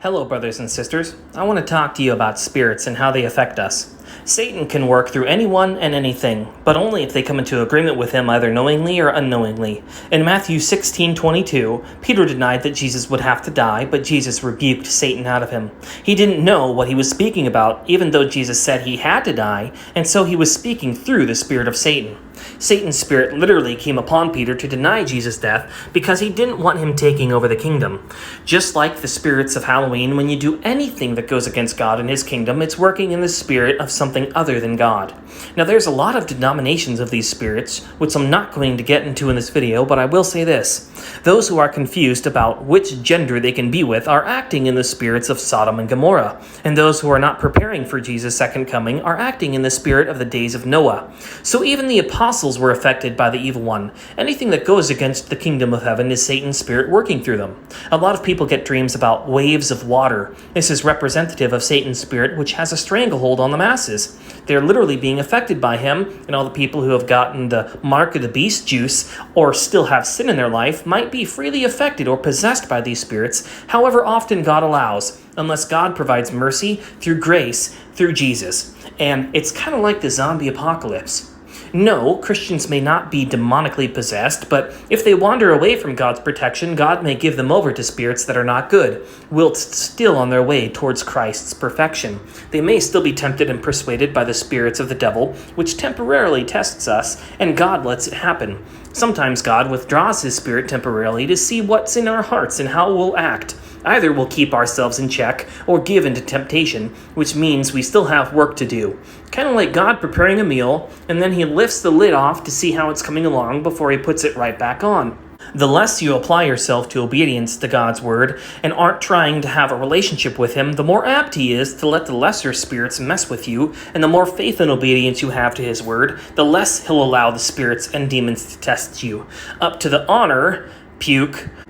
Hello, brothers and sisters. I want to talk to you about spirits and how they affect us. Satan can work through anyone and anything, but only if they come into agreement with him either knowingly or unknowingly. In Matthew 16:22, Peter denied that Jesus would have to die, but Jesus rebuked Satan out of him. He didn't know what he was speaking about, even though Jesus said he had to die, and so he was speaking through the spirit of Satan. Satan's spirit literally came upon Peter to deny Jesus' death because he didn't want him taking over the kingdom. Just like the spirits of Halloween, when you do anything that goes against God and his kingdom, it's working in the spirit of something other than God. Now, there's a lot of denominations of these spirits, which I'm not going to get into in this video, but I will say this. Those who are confused about which gender they can be with are acting in the spirits of Sodom and Gomorrah, and those who are not preparing for Jesus' second coming are acting in the spirit of the days of Noah. So even the apostles were affected by the evil one. Anything that goes against the kingdom of heaven is Satan's spirit working through them. A lot of people get dreams about waves of water. This is representative of Satan's spirit, which has a stranglehold on the masses. They're literally being affected by him, and all the people who have gotten the mark of the beast juice or still have sin in their life might be freely affected or possessed by these spirits, however often God allows, unless God provides mercy through grace through Jesus. And it's kind of like the zombie apocalypse. No, Christians may not be demonically possessed, but if they wander away from God's protection, God may give them over to spirits that are not good, whilst still on their way towards Christ's perfection. They may still be tempted and persuaded by the spirits of the devil, which temporarily tests us, and God lets it happen. Sometimes God withdraws his spirit temporarily to see what's in our hearts and how we'll act. Either we'll keep ourselves in check or give into temptation, which means we still have work to do. Kind of like God preparing a meal, and then he lifts the lid off to see how it's coming along before he puts it right back on. The less you apply yourself to obedience to God's word and aren't trying to have a relationship with him, the more apt he is to let the lesser spirits mess with you, and the more faith and obedience you have to his word, the less he'll allow the spirits and demons to test you, up to the honor,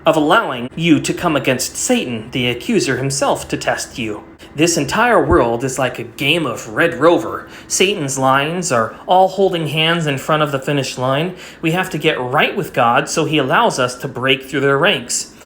of allowing you to come against Satan, the accuser himself, to test you. This entire world is like a game of Red Rover. Satan's lines are all holding hands in front of the finish line. We have to get right with God, so he allows us to break through their ranks.